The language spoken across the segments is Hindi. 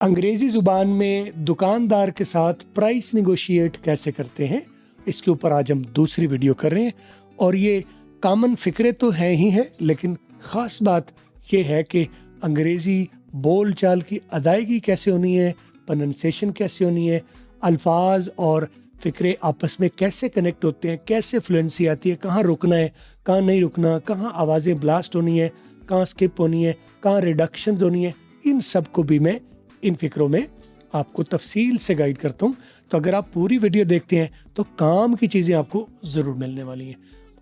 अंग्रेजी जुबान में दुकानदार के साथ प्राइस निगोशिएट कैसे करते हैं, इसके ऊपर आज हम दूसरी वीडियो कर रहे हैं। और ये कॉमन फिक्रे तो हैं ही हैं, लेकिन ख़ास बात ये है कि अंग्रेज़ी बोल चाल की अदायगी कैसे होनी है, प्रोनंसिएशन कैसे होनी है, अल्फाज और फ़िक्रे आपस में कैसे कनेक्ट होते हैं, कैसे फ्लुएंसी आती है, कहाँ रुकना है, कहाँ नहीं रुकना, कहाँ आवाज़ें ब्लास्ट होनी है, कहाँ स्किप होनी है, कहाँ रिडक्शन होनी है, इन सब को भी मैं इन फ़िक्रों में आपको तफसील से गाइड करता हूँ। तो अगर आप पूरी वीडियो देखते हैं तो काम की चीज़ें आपको ज़रूर मिलने वाली हैं।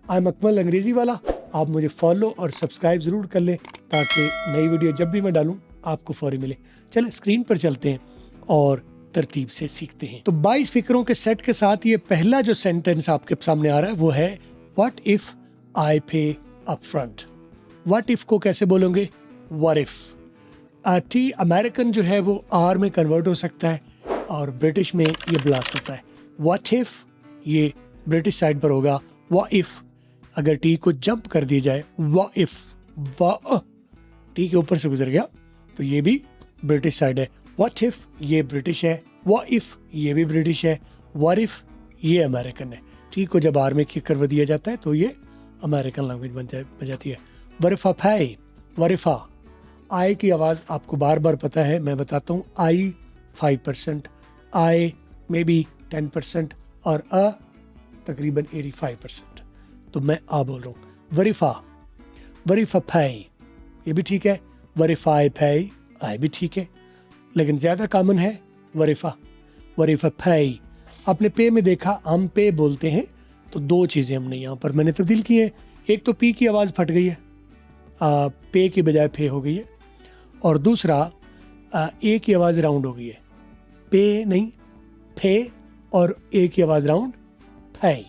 आई एम अकमल अंग्रेज़ी वाला, आप मुझे फॉलो और सब्सक्राइब ज़रूर कर लें ताकि नई वीडियो जब भी मैं डालूँ आपको फौरी मिले। चलें स्क्रीन पर चलते हैं और तरतीब से सीखते हैं। तो 22 फ़िक्रों के सेट के साथ ये पहला जो सेंटेंस आपके सामने आ रहा है वो है व्हाट इफ़ आई पे अप फ्रंट। व्हाट इफ़ को कैसे बोलोगे? What if. टी अमेरिकन जो है वो आर में कन्वर्ट हो सकता है और ब्रिटिश में ये ब्लास्ट होता है। व्हाट इफ़ ये ब्रिटिश साइड पर होगा। व्हाट इफ़ अगर टी को जंप कर दिया जाए, व्हाट इफ़ वाह टी के ऊपर से गुजर गया तो ये भी ब्रिटिश साइड है। व्हाट इफ़ ये ब्रिटिश है, व्हाट इफ़ ये भी ब्रिटिश है, व्हाट इफ़ ये अमेरिकन है। टी को जब आर में किक करवा दिया जाता है तो ये अमेरिकन लैंग्वेज बन जाती है। वरिफा फै, वरिफा आई की आवाज़ आपको बार बार पता है, मैं बताता हूँ। आई 5%, आई मे बी 10% और अ तकरीबन 85%। तो मैं आ बोल रहा हूँ। वरिफा, वरिफा फै ये भी ठीक है, वरिफाई फै आई भी ठीक है, लेकिन ज़्यादा कॉमन है वरिफा। वरिफा फै। आपने पे में देखा हम पे बोलते हैं तो दो चीज़ें हमने यहाँ पर मैंने तब्दील की है। एक तो पी की आवाज़ फट गई है, पे की बजाय फे हो गई है, और दूसरा ए की आवाज़ राउंड हो गई है। पे नहीं फे और ए की आवाज़ राउंड फै।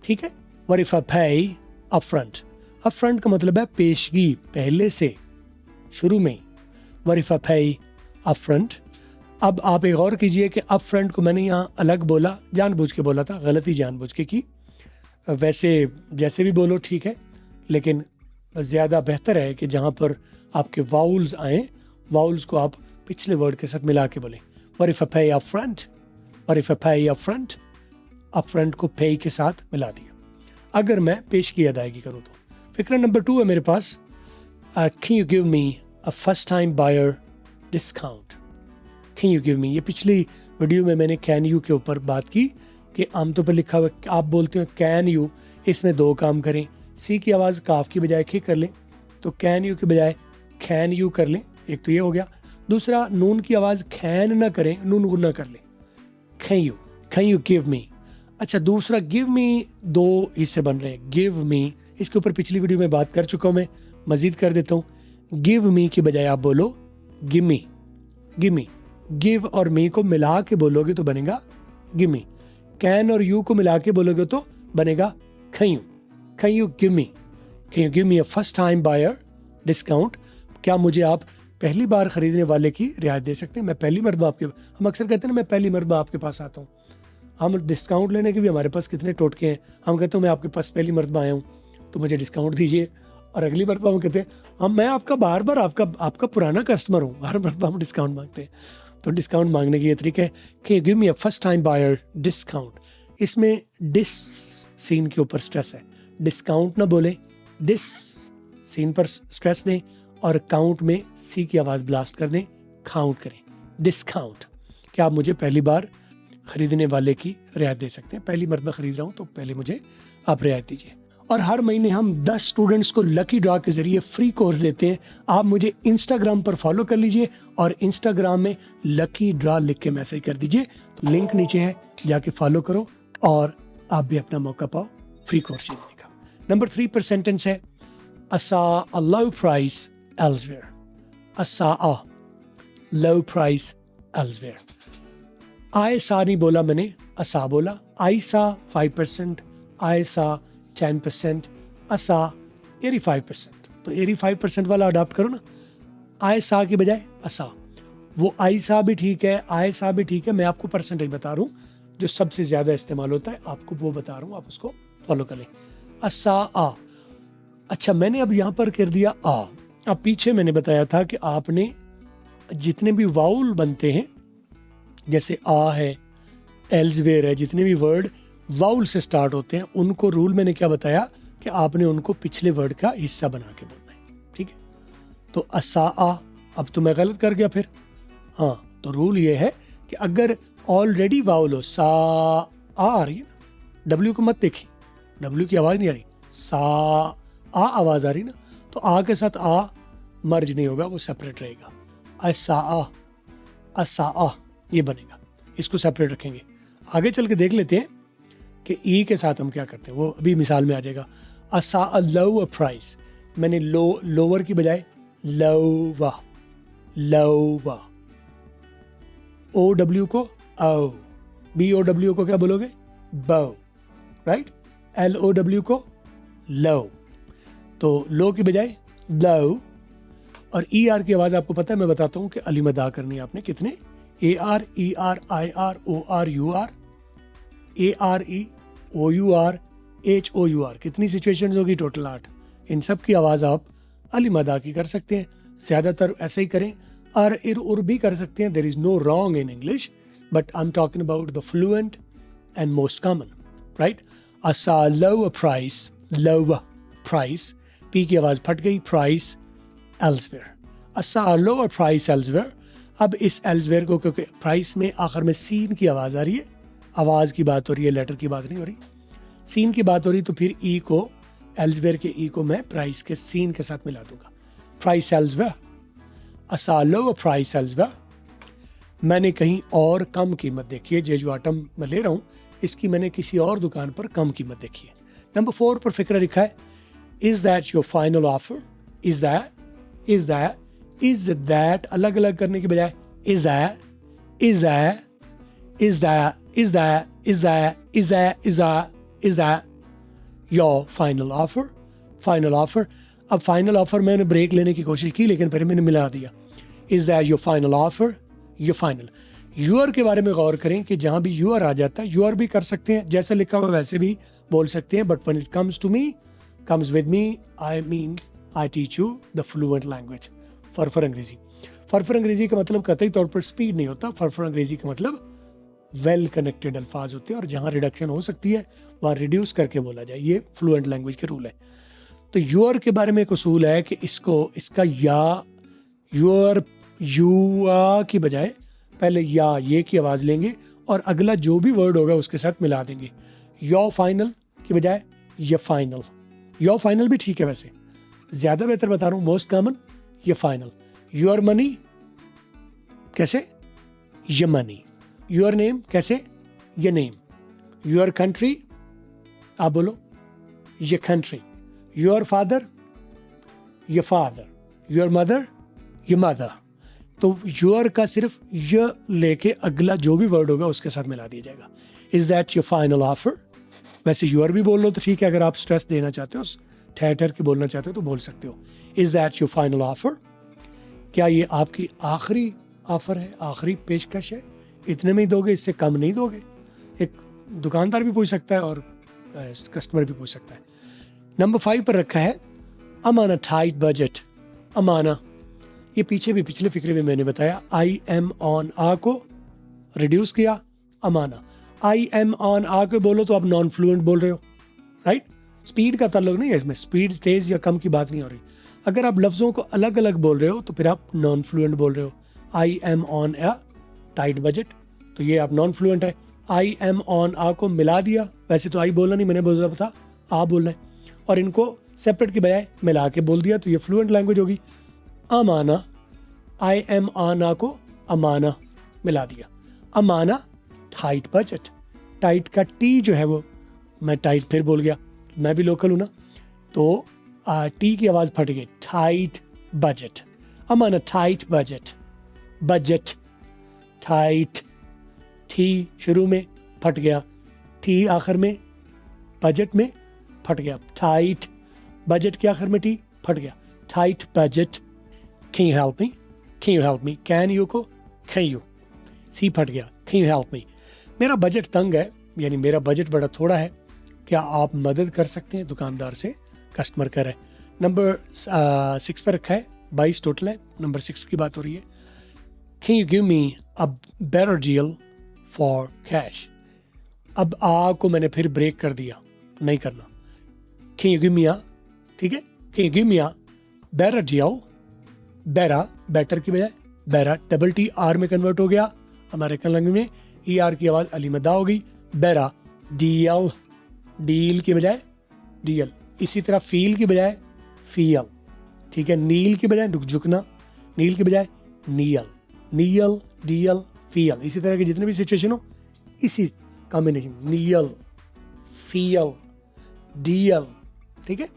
ठीक है। वरिफा फै अप फ्रंट। अप फ्रंट का मतलब है पेशगी, पहले से, शुरू में। वरिफा फै अप फ्रंट। अब आप एक और कीजिए कि अप फ्रंट को मैंने यहाँ अलग बोला, जानबूझ के बोला था, गलती जानबूझ के की। वैसे जैसे भी बोलो ठीक है, लेकिन ज़्यादा बेहतर है कि जहाँ पर आपके वाउल्स आए, वाउल्स को आप पिछले वर्ड के साथ मिला के बोलें। वरिफा फै अप फ्रंट, वरिफा फै अप फ्रंट। अप फ्रंट को पे के साथ मिला दिया। अगर मैं पेश की अदायगी करूँ तो फिक्र नंबर 2 है मेरे पास। Can you give me a first time buyer discount. Can you give me, ये पिछली वीडियो में मैंने कैन यू के ऊपर बात की कि आमतौर पर लिखा हुआ आप बोलते हो कैन यू, इसमें दो काम करें। सी की आवाज़ काफ की बजाय खे कर लें, तो कैन यू की बजाय कैन यू कर लें। एक तो ये हो गया। दूसरा, नून की आवाज़ खैन ना करें, नून गुना कर लें। कैन यू गिव मी। अच्छा, दूसरा गिव मी दो हिस्से बन रहे हैं। गिव मी, इसके ऊपर पिछली वीडियो में बात कर चुका हूँ, मैं मजीद कर देता हूँ। गिव मी की बजाय आप बोलो give me, give me. Give और मी को मिला के बोलोगे तो बनेगा गिव मी। कैन और यू को मिला के बोलोगे तो बनेगा can you give me, can you give me a first time buyer discount. क्या मुझे आप पहली बार खरीदने वाले की रियायत दे सकते हैं? मैं पहली मरतबा आपके, हम अक्सर कहते हैं ना मैं पहली मरतबा आपके पास आता हूँ। हम डिस्काउंट लेने के भी हमारे पास कितने टोटके हैं। हम कहते हैं मैं आपके पास पहली मरतबा आया हूँ तो मुझे डिस्काउंट दीजिए, और अगली मरतबा हम कहते हैं मैं आपका बार बार आपका पुराना कस्टमर हूँ, हर मरतबा हम डिस्काउंट मांगते हैं। तो डिस्काउंट मांगने की ये तरीका है कि give me a first time buyer discount. इसमें डिस सीन के ऊपर स्ट्रेस है, डिस्काउंट ना बोले, डिस सीन पर स्ट्रेस दें और काउंट में सी की आवाज़ ब्लास्ट कर दें, काउंट करें। डिस्काउंट। क्या आप मुझे पहली बार खरीदने वाले की रियायत दे सकते हैं? पहली मरतबा खरीद रहा हूँ तो पहले मुझे आप रियायत दीजिए। और हर महीने हम 10 स्टूडेंट्स को लकी ड्रॉ के जरिए फ्री कोर्स देते हैं। आप मुझे इंस्टाग्राम पर फॉलो कर लीजिए और इंस्टाग्राम में लकी ड्रॉ लिख के मैसेज कर दीजिए, तो लिंक नीचे है, जाके फॉलो करो और आप भी अपना मौका पाओ फ्री कोर्स सीखने का। नंबर 3 पर सेंटेंस है I saw a low price elsewhere. I saw a low price elsewhere. I saw नहीं बोला मैंने, I saw बोला। I saw 5%, I saw 10%, I saw 85%। तो 85% वाला अडॉप्ट करो ना। I saw की बजाय I saw। वो I saw भी ठीक है, I saw भी ठीक है, मैं आपको परसेंटेज बता रहा हूँ जो सबसे ज़्यादा इस्तेमाल होता है, आपको वो बता रहा हूँ, आप उसको फॉलो कर लें। I saw a। अच्छा, मैंने अब यहाँ पर कर दिया आ। अब पीछे मैंने बताया था कि आपने जितने भी वाउल बनते हैं, जैसे आ है, एल्सवेयर है, जितने भी वर्ड वाउल से स्टार्ट होते हैं, उनको रूल मैंने क्या बताया कि आपने उनको पिछले वर्ड का हिस्सा बना के बोलना है, ठीक है। तो असा आ, अब तो मैं गलत कर गया फिर। हाँ, तो रूल ये है कि अगर ऑलरेडी वाउल हो, सा आ रही है ना, डब्ल्यू को मत देखिए, डब्ल्यू की आवाज़ नहीं आ रही, सा आ आवाज़ आ रही ना, तो आ के साथ आ मर्ज नहीं होगा, वो सेपरेट रहेगा। असा आ ये बनेगा, इसको सेपरेट रखेंगे। आगे चल के देख लेते हैं कि ई के साथ हम क्या करते हैं, वो अभी मिसाल में आ जाएगा। असा अ लोअर प्राइस, मैंने लोअर की बजाय लोवा, लोवा। ओ डब्ल्यू को ओ, बी ओ डब्ल्यू को क्या बोलोगे, बो, राइट। एल ओ डब्ल्यू को लो, तो लो की बजाय लो। और ई आर की आवाज़ आपको पता है, मैं बताता हूँ कि अली मदा करनी है आपने कितने, A R, E R, I R, O R, U R, A R E, O U R, H O U R. कितनी सिचुएशंस होगी, टोटल 8। इन सब की आवाज़ आप अली मदा की कर सकते हैं, ज़्यादातर ऐसे ही करें। और इर उर भी कर सकते हैं, there is no wrong in English, but I am talking about the fluent and most common, right. असा lower price, lower price, P की आवाज़ फट गई, प्राइस एल्सवेयर। असा लोअर प्राइस एल्सवेयर। अब इस एल्सवेयर को, क्योंकि प्राइस में आखिर में सीन की आवाज़ आ रही है, आवाज़ की बात हो रही है, लेटर की बात नहीं हो रही, सीन की बात हो रही, तो फिर ई को, एल्सवेयर के ई को मैं प्राइस के सीन के साथ मिला दूंगा, प्राइस एल्सवेयर। असा लोअर प्राइस एल्सवेयर। मैंने कहीं और कम कीमत देखी है, जो आइटम मैं ले रहा हूँ इसकी मैंने किसी और दुकान पर कम कीमत देखी है। नंबर 4 पर फिक्र लिखा है, is that your final offer, is that, is that, is that, अलग अलग करने के बजाय is that, is that, is that, is that, is that, is that, is that, is that your final offer, final offer. अब फाइनल ऑफर मैंने ब्रेक लेने की कोशिश की, लेकिन फिर मैंने मिला दिया, is that your final offer, your final. Your के बारे में गौर करें कि जहां भी यूर आ जाता है, यूर भी कर सकते हैं, जैसे लिखा हुआ वैसे भी बोल सकते हैं, but when it comes to me, comes with me, I mean I teach you the fluent language. फर अंग्रेजी, फर अंग्रेजी का मतलब कतई तौर पर स्पीड नहीं होता, फर अंग्रेजी का मतलब वेल कनेक्टेड अल्फाज होते हैं, और जहां रिडक्शन हो सकती है वहां रिड्यूस करके बोला जाए, ये फ्लुएंट लैंग्वेज के रूल है। तो यूर के बारे में एक उसूल है कि इसका या, यूर, युआ की बजाय पहले या ये की आवाज़ लेंगे और अगला जो भी वर्ड होगा उसके साथ मिला देंगे। योर फाइनल की बजाय ये फाइनल, योर फाइनल भी ठीक है, वैसे ज़्यादा बेहतर बता रहा हूँ, मोस्ट कॉमन ये फाइनल। योर मनी कैसे, ये मनी। योर नेम कैसे, ये नेम। योर कंट्री, आप बोलो ये कंट्री। योर फादर, ये फादर। योर मदर, ये मदर। तो योर का सिर्फ य लेके अगला जो भी वर्ड होगा उसके साथ मिला दिया जाएगा। Is that your final offer. वैसे योर भी बोल लो तो ठीक है, अगर आप स्ट्रेस देना चाहते हो, ठहर के बोलना चाहते हो तो बोल सकते हो, is that your final offer. क्या ये आपकी आखिरी ऑफर है, आखिरी पेशकश है, इतने में ही दोगे, इससे कम नहीं दोगे। एक दुकानदार भी पूछ सकता है और कस्टमर भी पूछ सकता है। नंबर 5 पर रखा है अमाना, टाइट बजट। अमाना, ये पीछे भी पिछले फिक्रे में मैंने बताया, आई एम ऑन आ को रिड्यूस किया, अमाना। आई एम ऑन आ को बोलो तो आप नॉन फ्लुएंट बोल रहे हो, राइट। स्पीड का ताल्लुक नहीं है इसमें, स्पीड तेज या कम की बात नहीं हो रही। अगर आप लफ्जों को अलग अलग बोल रहे हो तो फिर आप नॉन फ्लुएंट बोल रहे हो। I am on a tight budget, तो ये आप नॉन फ्लुएंट है। आई एम ऑन आ को मिला दिया, वैसे तो आई बोलना नहीं, मैंने बोला था आ बोलना है, और इनको सेपरेट की बजाय मिला के बोल दिया, तो ये फ्लुएंट लैंग्वेज होगी। अमाना, आई एम आना को अमाना मिला दिया। अमाना, टाइट बजट। टाइट का टी जो है वो, मैं टाइट फिर बोल गया, मैं भी लोकल हूं ना, तो टी की आवाज फट गई, टाइट बजट। अमाना tight budget, budget tight, T शुरू में फट गया, टी आखिर में, बजट में फट गया, टाइट बजट के आखिर में टी फट गया, tight budget. Can you help me, can you help me, can you को कैन यू, सी फट गया, कैन यू हेल्प मी। मेरा बजट तंग है, यानी मेरा बजट बड़ा थोड़ा है, क्या आप मदद कर सकते हैं, दुकानदार से कस्टमर कह रहे हैं। नंबर 6 पर रखा है, 22 टोटल है, नंबर 6 की बात हो रही है। Can you give me a better deal for cash? अब आ को मैंने फिर ब्रेक कर दिया, नहीं करना. Can you give me a, ठीक है, Can you give me a better deal? better की बजाय better, डबल टी आर में कन्वर्ट हो गया अमेरिकन लैंग्वेज में, ई आर की आवाज अली मद्दा हो गई. better deal, डील की बजाय डील. इसी तरह फील की बजाय फील, ठीक है. नील की बजाय झुकना, नील की बजाय नील, नील डील फील. इसी तरह के जितने भी सिचुएशन हो इसी कॉम्बिनेशन, नील फील डील, ठीक है.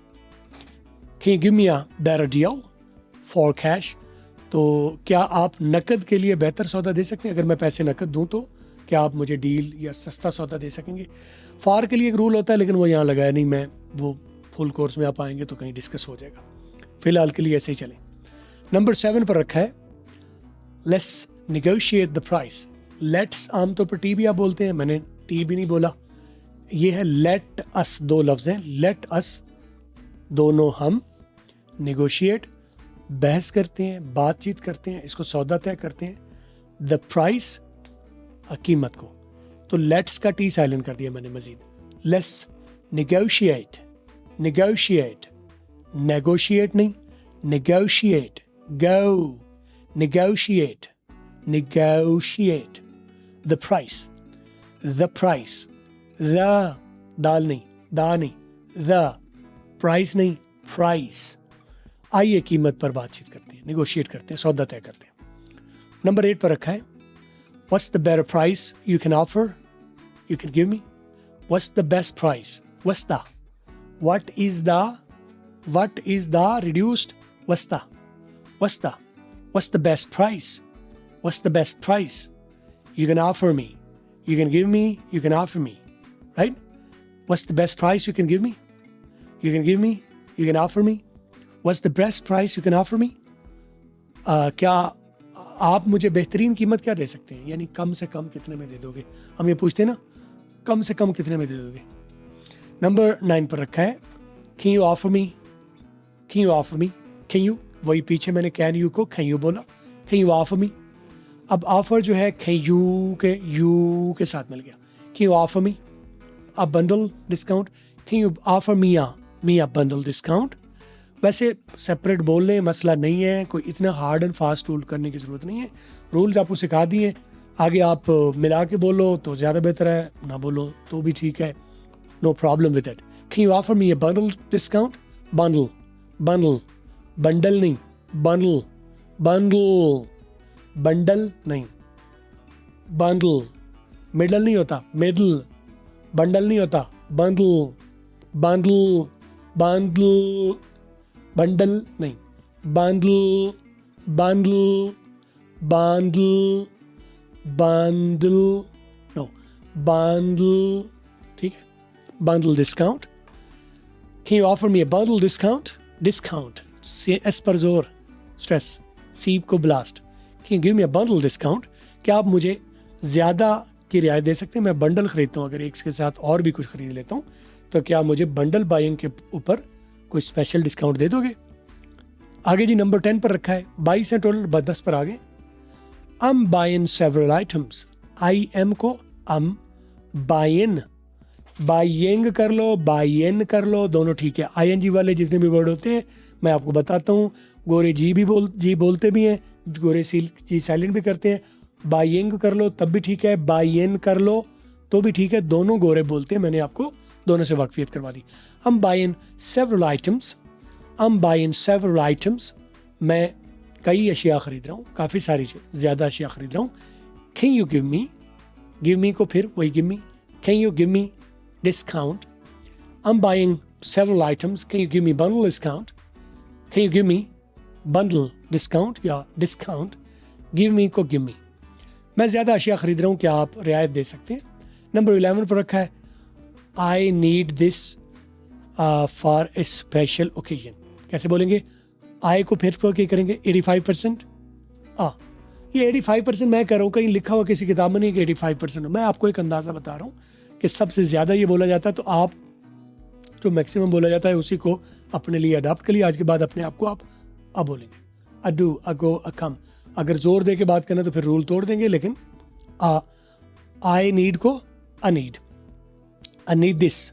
Can you give me a better deal for cash? तो क्या आप नकद के लिए बेहतर सौदा दे सकते हैं? अगर मैं पैसे नकद दूं तो क्या आप मुझे डील या सस्ता सौदा दे सकेंगे? फार के लिए एक रूल होता है लेकिन वो यहाँ लगाया नहीं, मैं वो फुल कोर्स में आप आएंगे तो कहीं डिस्कस हो जाएगा. फिलहाल के लिए ऐसे ही चलें. नंबर 7 पर रखा है let's negotiate the price. Let's आमतौर पर टी भी आप बोलते हैं, मैंने टी भी नहीं बोला. ये है लेट अस, दो लफ्ज हैं. लेट अस, दोनों हम, नेगोशिएट, बहस करते हैं, बातचीत करते हैं, इसको सौदा तय करते हैं. द प्राइस, कीमत को. तो लेट्स का टी साइलेंट कर दिया मैंने Majeed. Let's negotiate, negotiate, negotiate नहीं, negotiate, go, negotiate, negotiate the price, the price, the, दाल नहीं, दा नहीं, द प्राइस नहीं, प्राइस. आइए कीमत पर बातचीत करते हैं, नेगोशिएट करते हैं, सौदा तय करते हैं. नंबर 8 पर रखा है what's the better price you can offer, you can give me. What's the best price, what's the, what is the, what is the reduced, what's the, what's the, what's the best price, what's the best price you can offer me, you can give me, you can offer me, right? What's the best price you can give me? You can give me, you can offer me. What's the best price you can offer me? क्या आप मुझे बेहतरीन कीमत क्या दे सकते हैं, यानी कम से कम कितने में दे दोगे. हम ये पूछते हैं ना, कम से कम कितने में दे दोगे. नंबर 9 पर रखा है can you offer me, can you offer me, can you, वही पीछे मैंने can you को can you बोला, can you offer me. अब ऑफर जो है यू के साथ मिल गया. Can you offer me a bundle discount? Can you offer me a bundle discount? वैसे सेपरेट बोल लें, मसला नहीं है, कोई इतना हार्ड एंड फास्ट रूल करने की ज़रूरत नहीं है. रूल्स आपको सिखा दिए, आगे आप मिला के बोलो तो ज़्यादा बेहतर है, ना बोलो तो भी ठीक है, no problem with it. Can you offer me a bundle discount? Bundle, bundle, bundle नहीं, bundle, bundle, बंडल नहीं, बंडल. मिडल नहीं होता, मिडल. बंडल नहीं होता, बंडल, बंडल, बंडल. बंडल नहीं, bundle, bundle, bundle, bundle, no, bundle, ठीक है. Bundle discount. Can you offer me a bundle discount? Discount, S पर जोर, स्ट्रेस, सी को blast. Can you give me a bundle discount? क्या आप मुझे ज़्यादा की रियायत दे सकते हैं? मैं बंडल खरीदता हूँ, अगर एक के साथ और भी कुछ खरीद लेता हूँ तो क्या मुझे बंडल बाइंग के ऊपर कोई स्पेशल डिस्काउंट दे दोगे? आगे जी नंबर 10 पर रखा है, 22 है टोटल, 10 पर आगे. I'm buying several items. I am को buying, बाइंग कर लो, बाइन कर लो, दोनों ठीक है. ING वाले जितने भी वर्ड होते हैं मैं आपको बताता हूँ. गोरे जी बोलते भी हैं, गोरे जी साइलेंट भी करते हैं. बाइंग कर लो तब भी ठीक है, बाइन कर लो तो भी ठीक है, दोनों गोरे बोलते हैं. मैंने आपको दोनों से वाकफियत करवा दी. I'm buying several items. I'm buying several items. मैं कई अशिया खरीद रहा हूँ, काफ़ी सारी ज़्यादा अशिया खरीद रहा हूँ. Can you give me, give me को फिर वही give me. Can you give me discount? I'm buying several items. Can you give me bundle discount? Can you give me bundle discount या discount? Give me को give me. मैं ज़्यादा अशिया खरीद रहा हूँ, क्या आप रियायत दे सकते हैं? नंबर 11 पर रखा है, I need this for a special occasion. कैसे बोलेंगे? I को फिर क्या करेंगे? 85%. ये 85% मैं कर रहा हूँ, कहीं लिखा हुआ किसी किताब में नहीं कि 85%. मैं आपको एक अंदाज़ा बता रहा हूँ कि सबसे ज़्यादा ये बोला जाता है, तो आप जो मैक्सिमम बोला जाता है उसी को अपने लिए अडॉप्ट कर लिया. आज के बाद अपने आप को आप बोलेंगे. A do, a go, a come. अगर जोर दे के बात करना तो फिर रूल तोड़ देंगे, लेकिन आई नीड को आई नीड दिस,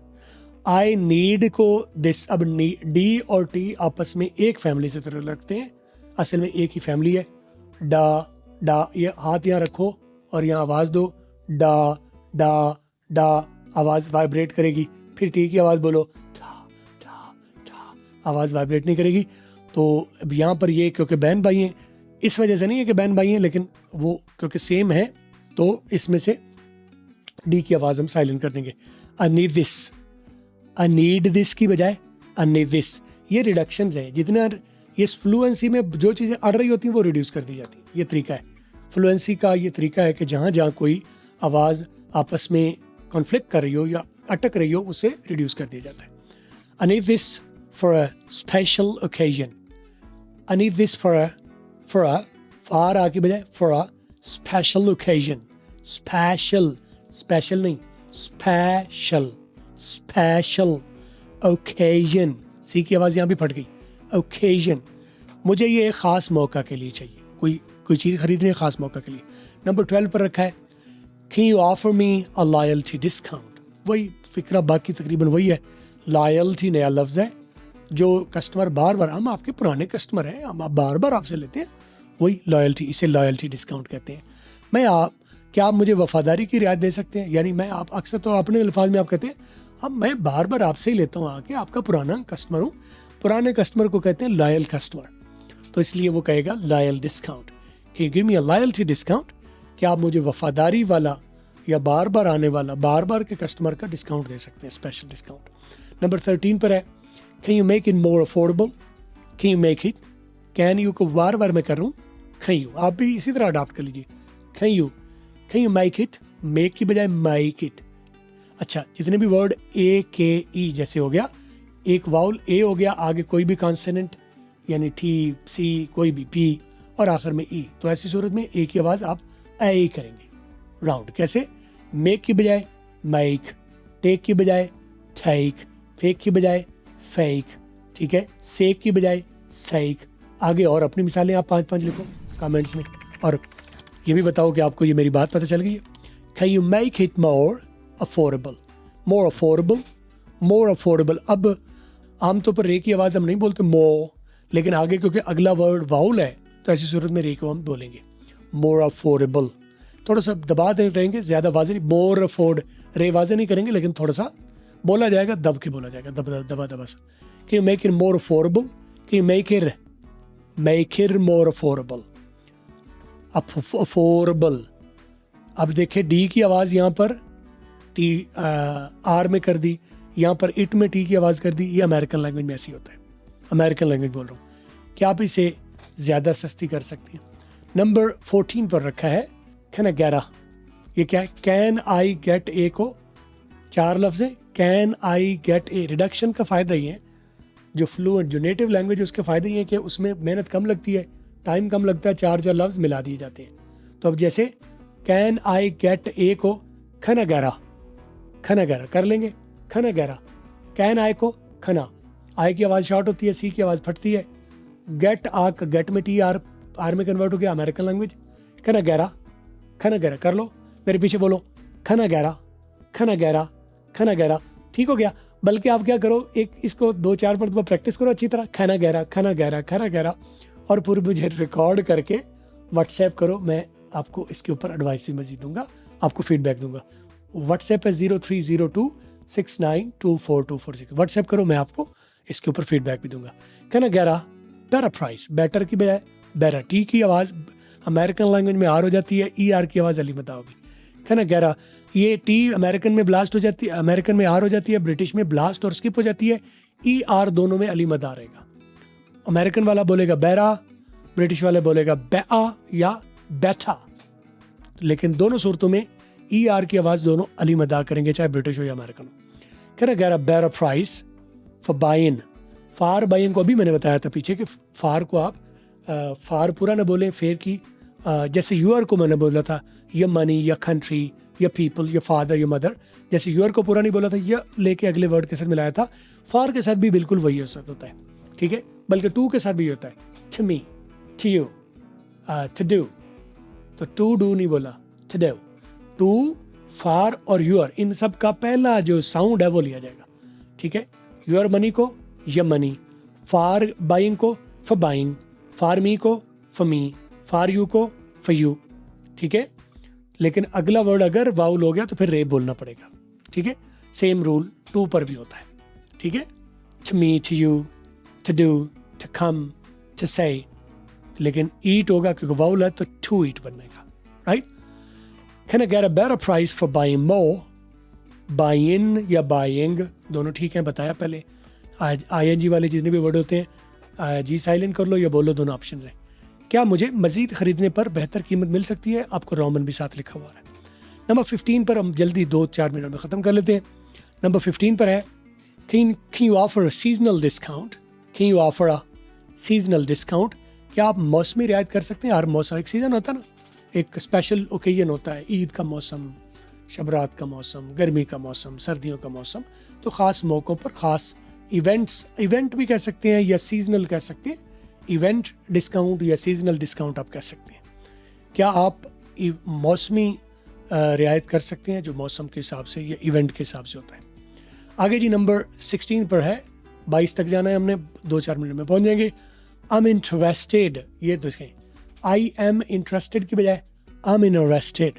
आई नीड को दिस। अब डी और टी आपस में एक फैमिली से तरह लगते हैं, असल में एक ही फैमिली है। डा डा, ये हाथ यहाँ रखो और यहाँ आवाज दो, डा डा डा, आवाज वाइब्रेट करेगी। फिर टी की आवाज बोलो, ठा ठा ठा, आवाज वाइब्रेट नहीं करेगी। तो अब यहाँ पर ये क्योंकि बहन भाई हैं, इस वजह से नहीं है कि बहन भाई हैं, लेकिन वो क्योंकि सेम है तो इसमें से डी की आवाज हम साइलेंट कर देंगे। आई need this, I need this की बजाय आई नीड दिस। ये रिडक्शंस है, जितना ये फ्लुएंसी में जो चीज़ें अड़ रही होती हैं वो रिड्यूस कर दी जाती है। ये तरीका है फ्लुएंसी का, ये तरीका है कि जहाँ जहाँ कोई आवाज़ आपस में कॉन्फ्लिक्ट कर रही हो या अटक रही हो उसे रिड्यूस कर दिया जाता है। I need this for a special occasion, I need this for a फार आ की बजाय for a special occasion. Special नहीं, स्पेशल ओकेजन। सी की आवाज़ यहाँ भी फट गई, ओकेजन। मुझे ये एक ख़ास मौका के लिए चाहिए, कोई चीज़ खरीदनी है ख़ास मौका के लिए। नंबर 12 पर रखा है, can you offer me a loyalty discount. वही फिक्रा बाकी तकरीबन वही है। लॉयल्टी नया लफ्ज़ है, जो कस्टमर बार बार, हम आपके पुराने कस्टमर हैं, हम आप बार बार आपसे लेते हैं, वही लॉयल्टी, इसे लॉयल्टी डिस्काउंट कहते हैं। क्या आप मुझे वफादारी की रियायत दे सकते हैं? यानी मैं आप अक्सर तो अपने अल्फाज में आप कहते हैं अब मैं बार बार आपसे ही लेता हूँ आके, आपका पुराना कस्टमर हूँ। पुराने कस्टमर को कहते हैं लॉयल कस्टमर, तो इसलिए वो कहेगा loyal discount. Can you give me a loyalty discount, क्या आप मुझे वफादारी वाला या बार बार आने वाला, बार बार के कस्टमर का डिस्काउंट दे सकते हैं, स्पेशल डिस्काउंट। नंबर 13 पर है, can you make it more affordable. Can you make it, can you को बार बार मैं कर रहा हूँ, कैन यू, आप भी इसी तरह अडॉप्ट कर लीजिए। Can you make it, make की बजाय मेक इट। अच्छा, जितने भी वर्ड ए के ई जैसे हो गया, एक वाउल ए हो गया, आगे कोई भी कॉन्सोनेंट यानी टी सी कोई भी पी और आखिर में ई, तो ऐसी सूरत में ए की आवाज़ आप ए करेंगे राउंड। कैसे? मेक की बजाय मेक, टेक की बजाय टेक, फेक की बजाय फेक, ठीक है, सेक की बजाय सेक। आगे और अपनी मिसालें आप 5-5 लिखो कमेंट्स में, और ये भी बताओ कि आपको ये मेरी बात पता चल गई है। Can you make it more affordable, more affordable, more affordable. अब आमतौर पर रे की आवाज़ हम नहीं बोलते मो, लेकिन आगे क्योंकि अगला वर्ड वाउल है तो ऐसी सूरत में रे को हम बोलेंगे मोर अफोर्डेबल। थोड़ा सा दबा दे रहेंगे, ज़्यादा वाज़े नहीं, मोर अफोर्ड, रे वाज़े नहीं करेंगे, लेकिन थोड़ा सा बोला जाएगा, दब के बोला जाएगा, दबा सा। कि मेक इट मोर अफोर्डेबल, कि make it more affordable, affordable. अब देखें डी की आवाज़ यहाँ पर टी आर में कर दी, यहाँ पर इट में टी की आवाज़ कर दी। ये अमेरिकन लैंग्वेज में ऐसी होता है, अमेरिकन लैंग्वेज बोल रहा हूँ। क्या आप इसे ज़्यादा सस्ती कर सकती हैं? नंबर 14 पर रखा है कैन आई गेट। ये क्या है? कैन आई गेट ए को 4 लफ्ज़ है, can I gate A. Reduction का फ़ायदा ये है, जो फ्लुएंट जो नेटिव लैंग्वेज है उसके फ़ायदे ये है कि उसमें मेहनत कम लगती है, टाइम कम लगता है, 4 लफ्ज़ मिला दिए जाते हैं। तो अब जैसे कैन आई गेट ए को खना गहरा कर लेंगे, खना गहरा। कैन आई को खना, आई की आवाज़ शॉर्ट होती है, सी की आवाज़ फटती है। गेट आक, गेट में टी आर में कन्वर्ट हो गया, अमेरिकन लैंग्वेज। खना गहरा कर लो, मेरे पीछे बोलो खना गहरा, ठीक हो गया। बल्कि आप क्या करो, एक इसको 2-4 मरतबा प्रैक्टिस करो अच्छी तरह, खना गहरा, और पूरे मुझे रिकॉर्ड करके व्हाट्सएप करो। मैं आपको इसके ऊपर एडवाइस भी मजीद दूंगा, आपको फीडबैक दूंगा। व्हाट्सएप है 030269242446। व्हाट्सएप करो, मैं आपको इसके ऊपर फीडबैक भी दूंगा। कहना गहरा, बेटर प्राइस, बेटर की बजाय बेटर। टी की आवाज़ अमेरिकन लैंग्वेज में आर हो जाती है, ई आर की आवाज़ अली मदा होगी। कहना गहरा, ये टी अमेरिकन में ब्लास्ट हो जाती है, अमेरिकन में आर हो जाती है, ब्रिटिश में ब्लास्ट और स्किप हो जाती है। ई आर दोनों में अली मदा रहेगा। अमेरिकन वाला बोलेगा बैरा, ब्रिटिश वाला बोलेगा बैआ या बैठा, लेकिन दोनों सूरतों में ई आर की आवाज़ दोनों अली मदा करेंगे, चाहे ब्रिटिश हो या अमेरिकन हो। कहना गहरा, बेटर प्राइस फॉर बाइन। फार बाइन को अभी मैंने बताया था पीछे कि फार को आप फार पूरा ना बोलें, फेर की जैसे यूर को मैंने बोला था, या मनी या कंट्री या पीपल या फादर या मदर, जैसे यूर को पूरा नहीं बोला था, या लेके अगले वर्ड के साथ मिलाया था। फार के साथ भी बिल्कुल वही होता है, ठीक है, बल्कि टू के साथ भी होता है, to me, to you, to do, तो टू डू नहीं बोला, टू डू। टू, फार और यूर, इन सब का पहला जो साउंड है वो लिया जाएगा, ठीक है। यूर मनी को या मनी, फार बाइंग को फॉर बाइंग, फार मी को फॉर मी, फार यू को फॉर यू, ठीक है। लेकिन अगला वर्ड अगर वाउल हो गया तो फिर रे बोलना पड़ेगा, ठीक है। सेम रूल टू पर भी होता है, ठीक है। To me, to you, to do, to come, to से, लेकिन ईट होगा क्योंकि वाउल है तो टू ईट बनेगा, right. Can I get a better price for buying more, buy in या बाइंग दोनों ठीक है, बताया पहले। आज ING वाले जितने भी वर्ड होते हैं जी साइलेंट कर लो या बोलो, दोनों ऑप्शन है। क्या मुझे मजीद खरीदने पर बेहतर कीमत मिल सकती है, आपको रोमन भी साथ लिखा हुआ है। नंबर 15 पर हम जल्दी 2-4 मिनट में ख़त्म कर लेते हैं। नंबर 15 पर है can you offer a seasonal discount, can you offer a seasonal discount, क्या आप मौसमी रियायत कर सकते हैं। हर मौसम एक सीज़न होता है ना, एक स्पेशल ओकेजन होता है, ईद का मौसम, शबरात का मौसम, गर्मी का मौसम, सर्दियों का मौसम, तो ख़ास मौक़ों पर ख़ास इवेंट भी कह सकते हैं या सीजनल कह सकते हैं, इवेंट डिस्काउंट या सीजनल डिस्काउंट आप कह सकते हैं। क्या आप मौसमी रियायत कर सकते हैं जो मौसम के हिसाब से या इवेंट के हिसाब से होता है। आगे जी नंबर 16 पर है, 22 तक जाना है हमने, 2-4 मिनट में पहुंच जाएंगे। आई एम इंटरेस्टेड, ये देखें, आई एम इंटरेस्टेड की बजाय आई एम इंटरेस्टेड,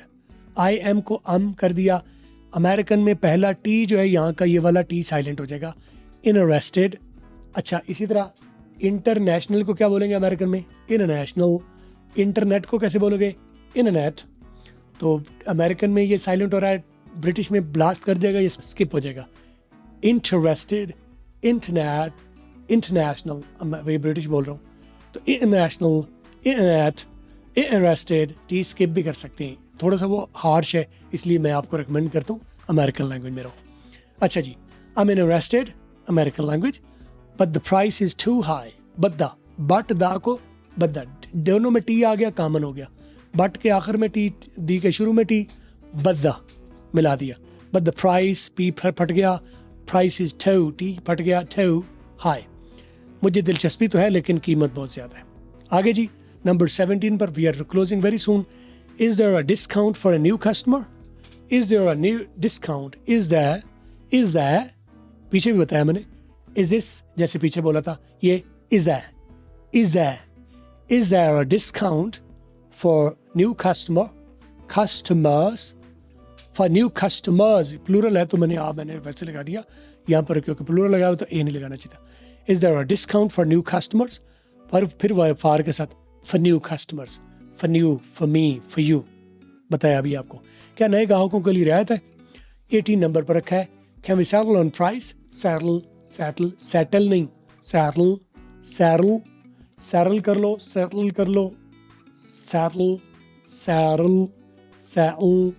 आई एम को कर दिया। अमेरिकन में पहला टी जो है यहाँ का ये वाला टी साइलेंट हो जाएगा, इंटरेस्टेड। अच्छा, इसी तरह इंटरनेशनल को क्या बोलेंगे अमेरिकन में, इंटरनेशनल। इंटरनेट को कैसे बोलोगे, इंटरनेट। तो अमेरिकन में ये साइलेंट हो रहा है, ब्रिटिश में ब्लास्ट कर जाएगा, ये स्किप हो जाएगा। इंटरेस्टेड, इंटरनेट, इंटरनेशनल, वही ब्रिटिश बोल रहा हूँ, तो international, internet, interested, T skip भी कर सकते हैं। थोड़ा सा वो हार्श है, इसलिए मैं आपको रिकमेंड करता हूँ अमेरिकन लैंग्वेज में रहो। अच्छा जी, I am interested American language, but the price is too high. But दा को बट दोनों में टी आ गया, कॉमन हो गया। बट के आखिर में टी, दी के शुरू में टी, बद्दा मिला दिया। बट द प्राइस, पी फट गया, प्राइस इज टू, टी फट गया, टू हाई। मुझे दिलचस्पी तो है लेकिन कीमत बहुत ज़्यादा है। आगे जी नंबर 17 पर, we are closing very soon. Is there a discount for a new customer, is there a new discount, is there, पीछे भी बताया मैंने, इज दिस जैसे पीछे बोला था, ये is there a discount for new customers, for new customers, plural है तो मैंने वैसे लगा दिया यहाँ पर, क्योंकि प्लूरल लगा हो तो ए नहीं लगाना चाहिए था। Is there a discount for new customers, पर फिर वह फार के साथ for new customers, for new, for me, for you, बताया अभी आपको। क्या नए ग्राहकों के लिए रियायत है। 18 नंबर पर रखा है, can we settle on price, settle नहीं, सैरल कर लो, सैरल,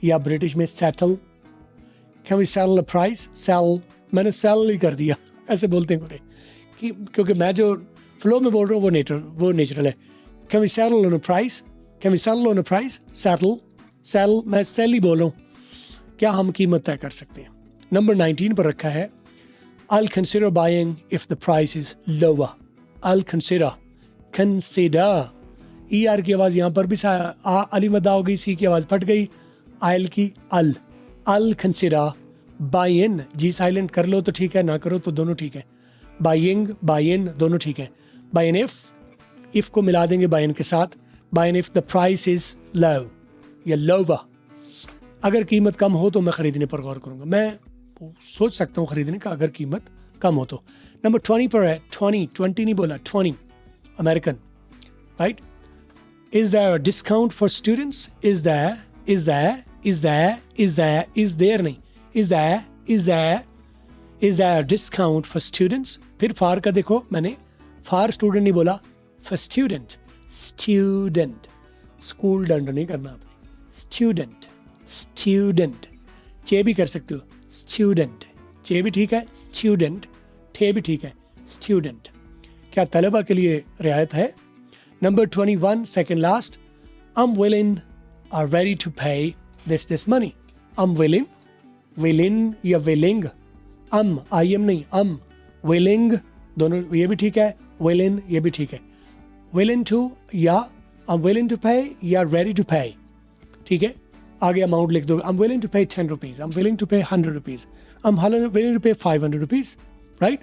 या ब्रिटिश में settle. Can we settle a price, sell, मैंने सेल ही कर दिया, ऐसे बोलते हैं कि क्योंकि मैं जो फ्लो में बोल रहा हूँ वो नेचुरल है। Can we settle on a price, settle, मैं सेल ही बोल रहा हूँ। क्या हम कीमत तय कर सकते हैं। नंबर 19 पर रखा है, I'll consider buying if the price is lower. I'll consider ER की आवाज़ यहाँ पर भी अली मदा हो गई, सी की आवाज़ फट गई, I'll की I'll consider buying, जी साइलेंट कर लो तो ठीक है, ना करो तो दोनों ठीक है। Buying, buy in दोनों ठीक है। Buy in if को मिला देंगे buy in के साथ, buy in if the price is low या lower। अगर कीमत कम हो तो मैं खरीदने पर गौर करूँगा, मैं सोच सकता हूँ खरीदने का अगर कीमत कम हो तो। नंबर 20 पर है, 20 नहीं बोला, 20 American, right. Is there discount for students, is there नहीं, is there discount for students. फिर फार का देखो, मैंने फार स्टूडेंट नहीं बोला, फॉर स्टूडेंट, स्कूल दंड नहीं करना आपने, स्टूडेंट, चे भी कर सकते हो, स्टूडेंट, चे भी ठीक है, स्टूडेंट, ठे भी ठीक है, स्टूडेंट। क्या तलबा के लिए रियायत है। Number 21 second last, I'm willing are ready to pay this money। I'm willing या willing, I am नहीं, I'm willing, दोनों ये भी ठीक है, willing ये भी ठीक है। willing to या आई एम विलिंग टू पे या रेडी टू पे, ठीक है, आगे अमाउंट लिख दो, आई am willing to pay 10 rupees, I am willing to pay 100 rupees, I am willing to pay 500 rupees, right.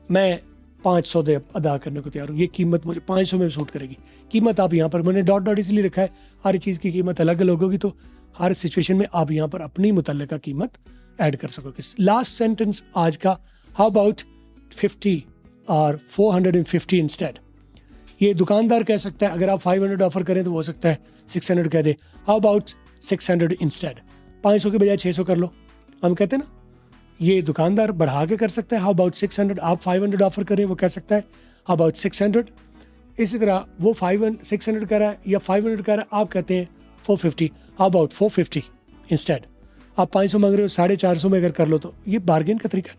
मैं 500 अदा करने को तैयार हूँ, ये कीमत मुझे 500 में सूट करेगी। कीमत आप यहाँ पर, मैंने डॉट डॉट इसलिए रखा है, हर चीज़ की कीमत अलग अलग होगी, तो हर सिचुएशन में आप यहाँ पर अपनी मुतल्लिका कीमत ऐड कर सकोगे। लास्ट सेंटेंस आज का, हाउ अबाउट 50 और 450 इंस्टेड। ये दुकानदार कह सकता है, अगर आप 500 ऑफर करें तो हो सकता है 600 कह दे, हाउ अबाउट 600 इंस्टेड, 500 के बजाय 600 कर लो। हम कहते हैं ना, ये दुकानदार बढ़ा के कर सकता है, हाउ अबाउट 600, आप 500 ऑफर करें वो कह सकता है हाउ अबाउट 600। इसी तरह वो 600 कह रहा है या 500 कह रहा है, आप कहते हैं 450, हाउ अबाउट 450 इंस्टेड। आप 500 मांग रहे हो, 450 में अगर कर लो तो ये बार्गेन का तरीका है।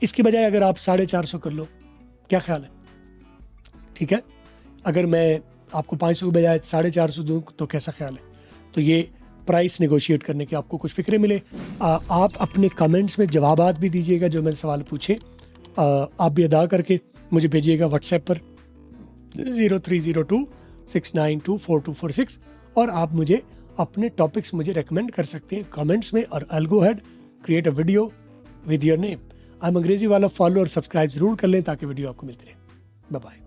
इसकी बजाय अगर आप 450 कर लो, क्या ख्याल है? ठीक है, अगर मैं आपको 500 के बजाय 450 दूँ तो कैसा ख्याल है? तो ये प्राइस नेगोशिएट करने के आपको कुछ फिक्रे मिले। आप अपने कमेंट्स में जवाबात भी दीजिएगा, जो मैंने सवाल पूछे आप भी अदा करके मुझे भेजिएगा व्हाट्सएप पर 0302692446, और आप मुझे अपने टॉपिक्स मुझे रेकमेंड कर सकते हैं कमेंट्स में, और I go ahead create a video with your name. आप अंग्रेजी वाला फॉलो और सब्सक्राइब जरूर कर लें ताकि वीडियो आपको मिलती रहे। Bye bye.